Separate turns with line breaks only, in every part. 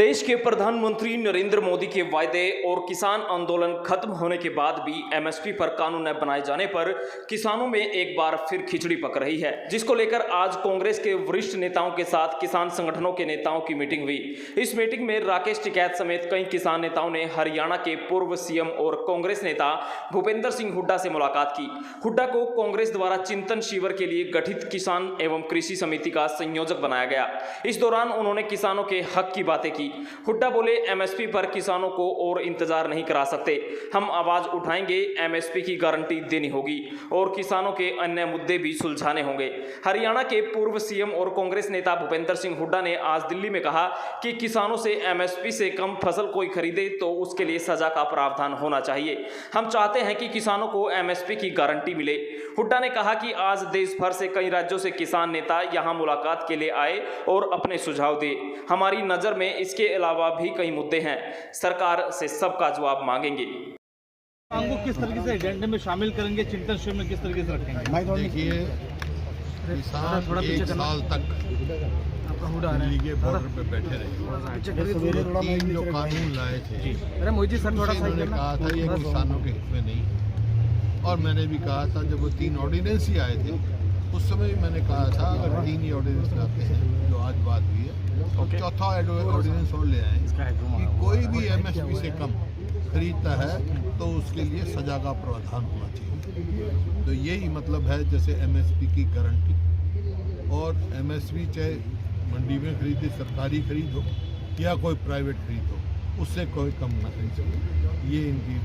देश के प्रधानमंत्री नरेंद्र मोदी के वायदे और किसान आंदोलन खत्म होने के बाद भी एमएसपी पर कानून न बनाए जाने पर किसानों में एक बार फिर खिचड़ी पक रही है, जिसको लेकर आज कांग्रेस के वरिष्ठ नेताओं के साथ किसान संगठनों के नेताओं की मीटिंग हुई। इस मीटिंग में राकेश टिकैत समेत कई किसान नेताओं ने हरियाणा के पूर्व सीएम और कांग्रेस नेता भूपेंद्र सिंह हुड्डा से मुलाकात की। हुड्डा को कांग्रेस द्वारा चिंतन शिविर के लिए गठित किसान एवं कृषि समिति का संयोजक बनाया गया। इस दौरान उन्होंने किसानों के हक की बातें की। हुड्डा बोले, एमएसपी पर किसानों को और इंतजार नहीं करा सकते, हम आवाज उठाएंगे, एमएसपी की गारंटी देनी होगी और किसानों के अन्य मुद्दे भी सुलझाने होंगे। हरियाणा के पूर्व सीएम और कांग्रेस नेता भूपेंद्र सिंह हुड्डा ने आज दिल्ली में कहा कि किसानों से एमएसपी से कम फसल कोई खरीदे तो उसके लिए सजा का प्रावधान होना चाहिए। हम चाहते हैं कि किसानों को एमएसपी की गारंटी मिले। हुड्डा ने कहा कि आज देश भर से कई राज्यों से किसान नेता यहां मुलाकात के लिए आए और अपने सुझाव दिए। हमारी नजर में इसके अलावा भी कई मुद्दे हैं, सरकार से सबका जवाब मांगेंगे।
आपको किस तरीके से एजेंडे में शामिल करेंगे, चिंतन शिविर में किस तरीके से रखेंगे?
देखिए, किसान एक साल तक दिल्ली के बॉर्डर पे बैठे रहे। तीन जो कानून लाए थे, उन्होंने कहा था ये किसानों के हित में नहीं है। और मैंने भी कहा था, जब वो 3 ऑर्डिनेंस ही आए थे उस समय भी मैंने कहा था, अगर 3 ही ऑर्डिनेंस लाते हैं जो आज बात हुई है, तो चौथा ऑर्डिनेंस और ले आए कि कोई भी एमएसपी से कम खरीदता है तो उसके लिए सजा का प्रावधान होना चाहिए। तो यही मतलब है, जैसे एमएसपी की गारंटी और एमएसपी चाहे मंडी में खरीदे, सरकारी खरीद हो या कोई प्राइवेट खरीद हो, उससे कोई कम ना खरीद सके, ये इनकी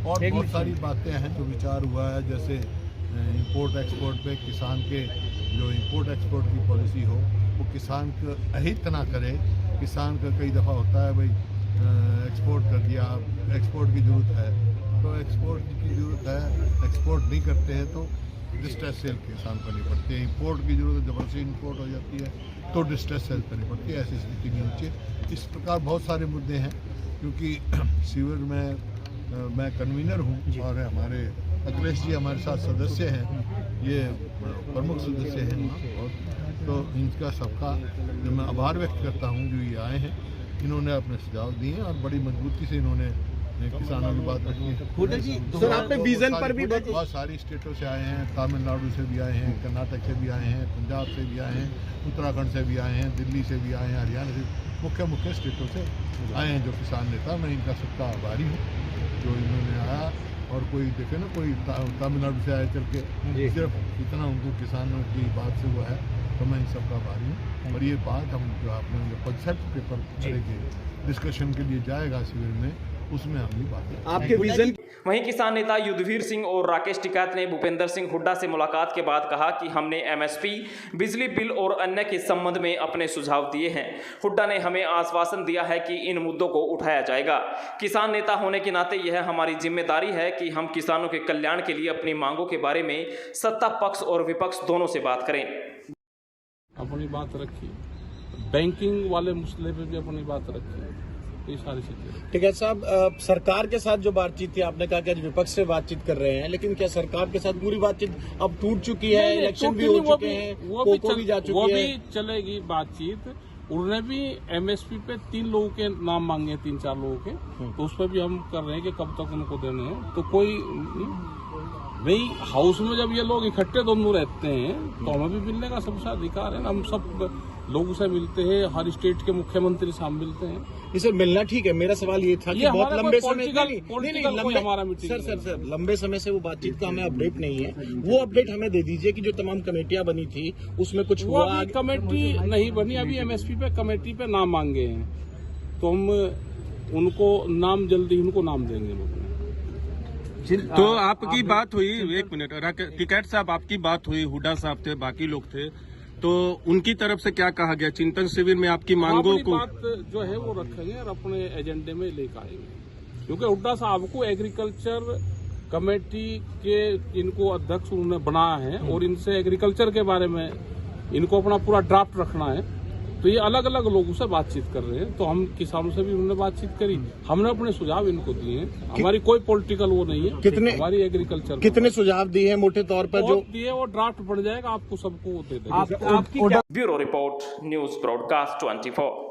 और बहुत सारी बातें हैं जो विचार हुआ है, जैसे इंपोर्ट एक्सपोर्ट पे किसान के जो इंपोर्ट एक्सपोर्ट की पॉलिसी हो वो किसान को अहित ना करे। किसान का कई दफ़ा होता है भाई एक्सपोर्ट कर दिया, एक्सपोर्ट की ज़रूरत है तो एक्सपोर्ट की ज़रूरत है, एक्सपोर्ट नहीं करते हैं तो डिस्ट्रेस सेल किसान करनी पड़ती है। इंपोर्ट की ज़रूरत है, ज़बरदस्ती इंपोर्ट हो जाती है तो डिस्ट्रेस सेल करनी पड़ती है, ऐसी स्थिति नहीं होनी चाहिए। इस प्रकार बहुत सारे मुद्दे हैं, क्योंकि शिविर में मैं कन्वीनर हूँ और हमारे अखिलेश जी हमारे साथ सदस्य हैं, ये प्रमुख सदस्य हैं, और तो इनका सबका मैं आभार व्यक्त करता हूँ जो ये आए हैं। इन्होंने अपने सुझाव दिए और बड़ी मजबूती से इन्होंने किसानों की बात रखी है।
सर, आपने विजन पर भी
बहुत सारी स्टेटों से आए हैं, तमिलनाडु से भी आए हैं, कर्नाटक से भी आए हैं, पंजाब से भी आए हैं, उत्तराखंड से भी आए हैं, दिल्ली से भी आए हैं, हरियाणा से, मुख्य स्टेटों से आए हैं जो किसान नेता। मैं इनका सबका आभारी हूँ जो इन्होंने आया। और कोई देखे ना, कोई तमिलनाडु से आए चल के सिर्फ इतना उनको किसानों की बात से वो है, तो मैं इन सबका आभारी हूँ। और ये बात हम जो आपने जो कंसेप्ट पेपर करेंगे, डिस्कशन के लिए जाएगा शिविर में, उसमें हम ये बात
आपके विजन।
वहीं किसान नेता युद्धवीर सिंह और राकेश टिकैत ने भूपेंद्र सिंह हुड्डा से मुलाकात के बाद कहा कि हमने एमएसपी, बिजली बिल और अन्य के संबंध में अपने सुझाव दिए हैं। हुड्डा ने हमें आश्वासन दिया है कि इन मुद्दों को उठाया जाएगा। किसान नेता होने के नाते यह हमारी जिम्मेदारी है कि हम किसानों के कल्याण के लिए अपनी मांगों के बारे में सत्ता पक्ष और विपक्ष दोनों से बात करें।
अपनी बात रखी, बैंकिंग वाले मसले पे भी अपनी बात रखी, ये सारी चीजें।
ठीक है साहब, सरकार के साथ जो बातचीत थी, आपने कहा कि आज विपक्ष से बातचीत कर रहे हैं, लेकिन क्या सरकार के साथ पूरी बातचीत अब टूट चुकी है? इलेक्शन भी हो चुके हैं, वो भी जा चुकी है, वो भी
चलेगी बातचीत। उन्होंने भी एमएसपी पे 3 लोगों के नाम मांगे, 3-4 लोगों के, तो उस पर भी हम कर रहे हैं कि कब तक उनको देने हैं। तो कोई भाई, हाउस में जब ये लोग इकट्ठे दोनों रहते हैं तो हमें भी मिलने का सबसे अधिकार है ना। हम सब लोगों से मिलते हैं, हर स्टेट के मुख्यमंत्री से हम मिलते हैं।
इसे मिलना ठीक है। मेरा सवाल ये था कि बहुत लंबे समय सर लंबे समय से वो बातचीत का हमें अपडेट नहीं है, वो अपडेट हमें दे दीजिए कि जो तमाम कमेटियां बनी थी उसमें कुछ
हुआ। अभी कमेटी नहीं बनी, अभी एमएसपी पे कमेटी पे नाम मांगे हैं, तो हम उनको नाम जल्दी उनको नाम देंगे।
तो आपकी बात हुई, एक मिनट, टिकैत साहब आपकी बात हुई, हुड्डा साहब थे, बाकी लोग थे, तो उनकी तरफ से क्या कहा गया? चिंतन शिविर में आपकी मांगों को
बात जो है वो रखेंगे और अपने एजेंडे में लेकर आएंगे, क्योंकि हुड्डा साहब को एग्रीकल्चर कमेटी के इनको अध्यक्ष उन्होंने बनाया है और इनसे एग्रीकल्चर के बारे में इनको अपना पूरा ड्राफ्ट रखना है। तो ये अलग अलग लोगों से बातचीत कर रहे हैं, तो हम किसानों से भी उन्होंने बातचीत करी, हमने अपने सुझाव इनको दिए हैं। हमारी कोई पॉलिटिकल वो नहीं है,
कितने
हमारी एग्रीकल्चर
कितने सुझाव दिए हैं मोटे तौर पर? जो
दिए वो ड्राफ्ट बन जाएगा, आपको सबको दे देंगे।
Bureau report, news broadcast 24।